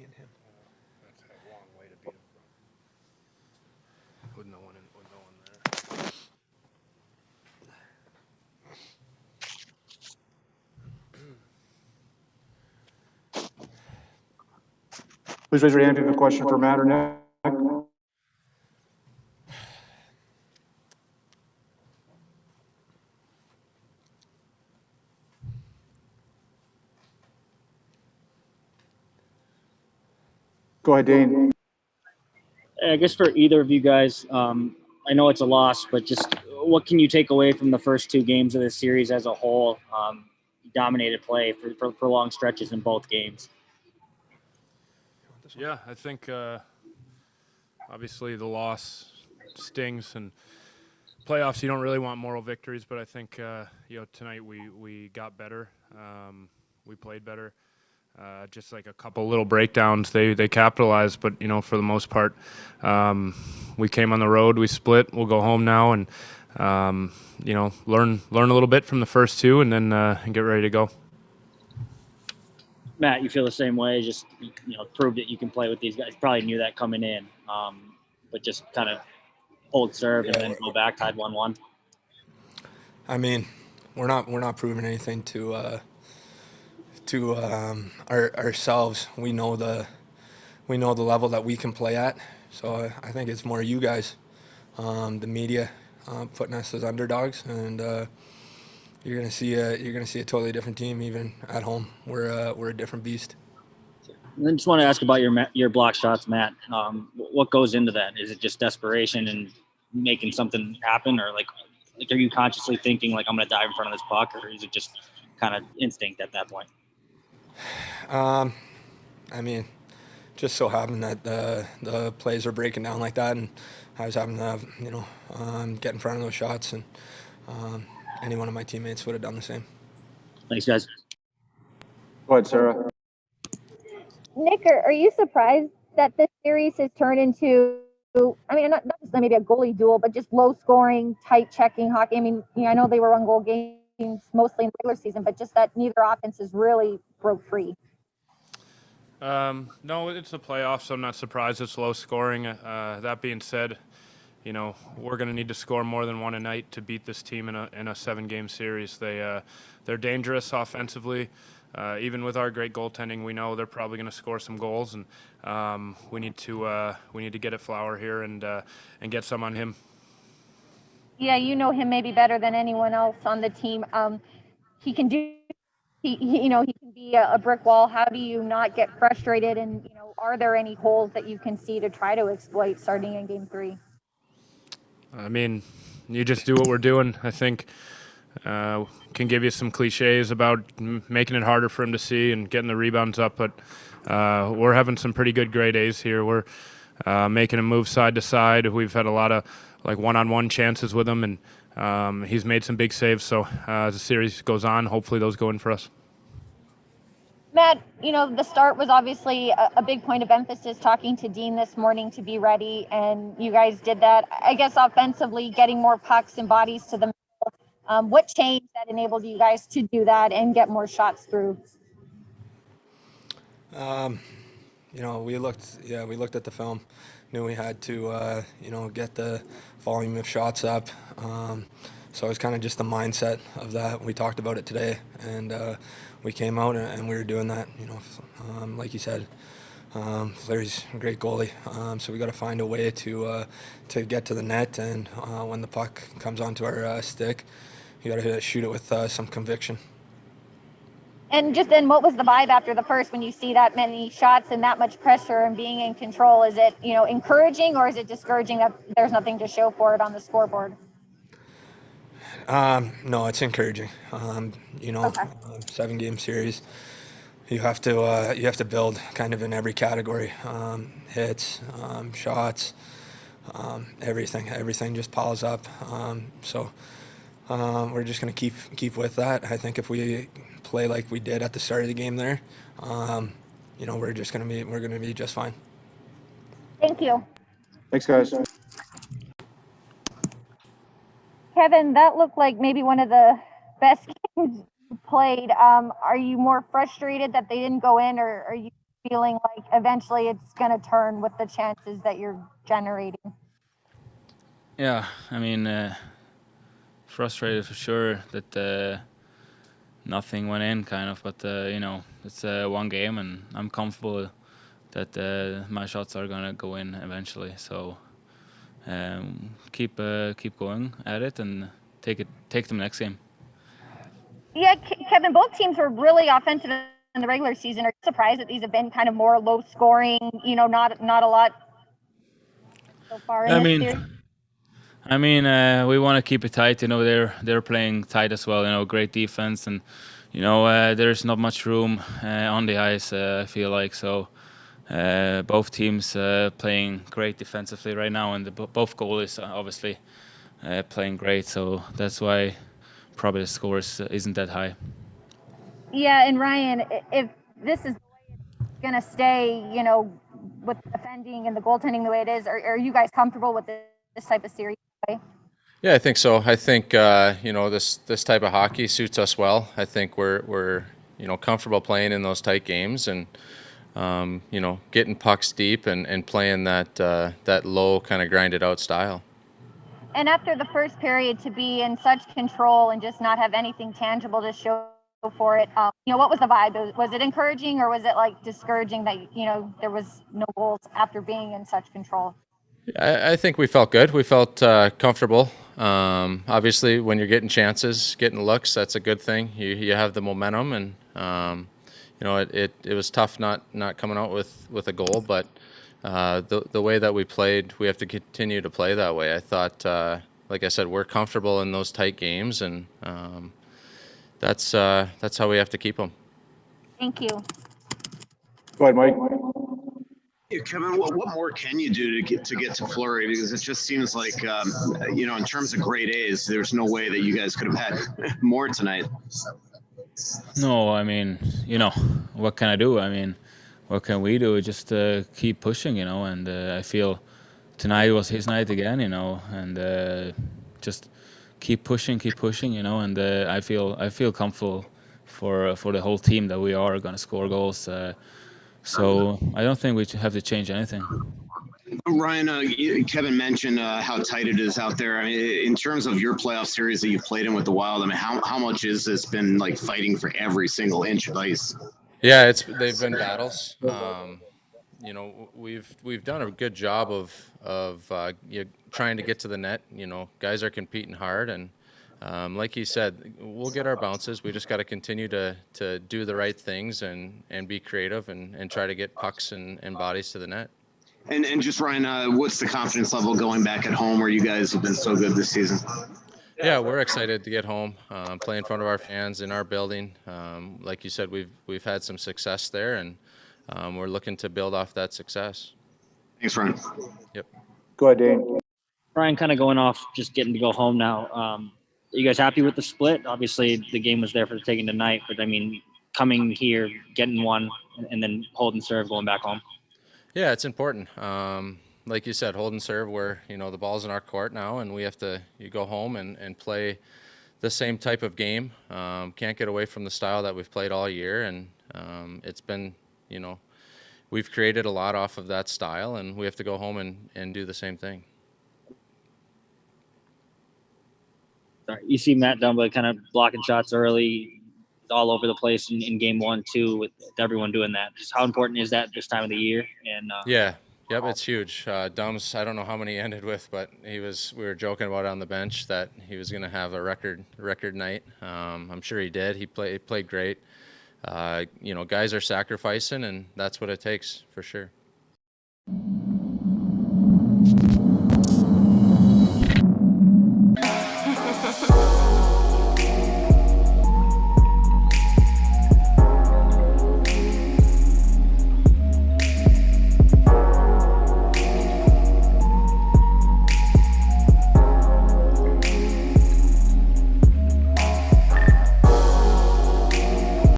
me and him. That's a long way to beat him from. With no one there. Please raise your hand if you have a question for Matt or Nick. Go ahead, Dane. I guess for either of you guys, I know it's a loss, but just what can you take away from the first two games of this series as a whole? Dominated play for long stretches in both games. Yeah, I think obviously the loss stings, and playoffs you don't really want moral victories, but I think tonight we got better. We played better. Just like a couple little breakdowns, they capitalized, but for the most part, we came on the road, we split. We'll go home now and learn a little bit from the first two, and then get ready to go. Matt, you feel the same way? Just proved that you can play with these guys. Probably knew that coming in, but just kind of hold serve and then go back, tied 1-1. I mean, we're not proving anything to ourselves. We know the level that we can play at. So I think it's more you guys, the media, putting us as underdogs, and you're gonna see a totally different team even at home. We're a different beast. And then just want to ask about your block shots, Matt. What goes into that? Is it just desperation and making something happen, or like are you consciously thinking like I'm going to dive in front of this puck, or is it just kind of instinct at that point? I mean, just so happened that the plays were breaking down like that, and I was having to get in front of those shots, and any one of my teammates would have done the same. Thanks, guys. Go ahead, Sarah. Nick, are you surprised that this series has turned into, I mean, not just maybe a goalie duel, but just low-scoring, tight-checking hockey? I mean, I know they were one-goal games mostly in the regular season, but just that neither offense is really broke free. No, it's the playoffs, so I'm not surprised it's low scoring. That being said, we're going to need to score more than one a night to beat this team in a 7-game series. They're dangerous offensively. Even with our great goaltending, we know they're probably going to score some goals, and we need to get at Flower here and get some on him. Yeah, you know him maybe better than anyone else on the team. He can do. He can be a brick wall. How do you not get frustrated? And are there any holes that you can see to try to exploit starting in Game 3? I mean, you just do what we're doing. I think can give you some cliches about making it harder for him to see and getting the rebounds up, but we're having some pretty good grade A's here. We're making him move side to side. We've had a lot of one-on-one chances with him, and he's made some big saves. So as the series goes on, hopefully those go in for us. Matt, the start was obviously a big point of emphasis, talking to Dean this morning to be ready, and you guys did that. I guess offensively, getting more pucks and bodies to the middle. What changed that enabled you guys to do that and get more shots through? We looked at the film, knew we had to, get the volume of shots up. So it was kind of just the mindset of that. We talked about it today, and we came out and we were doing that. Like you said, Larry's a great goalie, so we got to find a way to get to the net, and when the puck comes onto our stick, you got to shoot it with some conviction. And just then, what was the vibe after the first when you see that many shots and that much pressure and being in control? Is it encouraging, or is it discouraging that there's nothing to show for it on the scoreboard? No, it's encouraging. Okay. 7-game series. You have to build kind of in every category, hits, shots, everything just piles up. So we're just going to keep with that. I think if we play like we did at the start of the game there, we're going to be just fine. Thank you. Thanks, guys. Kevin, that looked like maybe one of the best games you played. Are you more frustrated that they didn't go in, or are you feeling like eventually it's going to turn with the chances that you're generating? Yeah, I mean, frustrated for sure that nothing went in, kind of. But it's one game, and I'm comfortable that my shots are gonna go in eventually. So keep going at it and take them next game. Yeah, Kevin, both teams were really offensive in the regular season. Are you surprised that these have been kind of more low scoring, not a lot so far in this series? We want to keep it tight. They're playing tight as well. Great defense, and there's not much room on the ice. I feel like so. Both teams playing great defensively right now, and both goalies obviously playing great. So that's why probably the score isn't that high. Yeah, and Ryan, if this is the way it's going to stay, with the defending and the goaltending the way it is, are you guys comfortable with this type of series? Yeah, I think so. I think this type of hockey suits us well. I think we're comfortable playing in those tight games and getting pucks deep and playing that low kind of grinded out style. And after the first period to be in such control and just not have anything tangible to show for it, what was the vibe? Was it encouraging or was it like discouraging that there was no goals after being in such control? I think we felt good. We felt comfortable. Obviously, when you're getting chances, getting looks, that's a good thing. You have the momentum, and it was tough not coming out with a goal, but the way that we played, we have to continue to play that way. I thought, like I said, we're comfortable in those tight games, and that's how we have to keep them. Thank you. Go ahead, Mike. Yeah, Kevin, what more can you do to get to Fleury? Because it just seems like, in terms of grade A's, there's no way that you guys could have had more tonight. No, what can I do? What can we do? Just keep pushing, and I feel tonight was his night again, and just keep pushing, and I feel comfortable for the whole team that we are going to score goals. So I don't think we have to change anything. Ryan, Kevin mentioned how tight it is out there. In terms of your playoff series that you've played in with the Wild, how much has this been like fighting for every single inch of ice? Yeah, they've been battles. We've done a good job of trying to get to the net. Guys are competing hard, and like he said, we'll get our bounces. We just got to continue to do the right things and be creative and try to get pucks and bodies to the net. And just Ryan, what's the confidence level going back at home where you guys have been so good this season? Yeah, we're excited to get home, play in front of our fans in our building. Like you said, we've had some success there, and we're looking to build off that success. Thanks, Ryan. Yep. Go ahead, Dane. Ryan, kind of going off, just getting to go home now. Are you guys happy with the split? Obviously, the game was there for the taking tonight, but coming here, getting one, and then hold and serve, going back home. Yeah, it's important. Like you said, hold and serve where, the ball's in our court now, and we have to go home and play the same type of game. Can't get away from the style that we've played all year, and it's been, we've created a lot off of that style, and we have to go home and do the same thing. Sorry. You see Matt Dumba kind of blocking shots early, all over the place in game 1, 2, with everyone doing that. Just how important is that this time of the year? And yeah. Yep, it's huge. Dums, I don't know how many he ended with, but we were joking about it on the bench that he was going to have a record night. I'm sure he did. He played great. Guys are sacrificing, and that's what it takes for sure.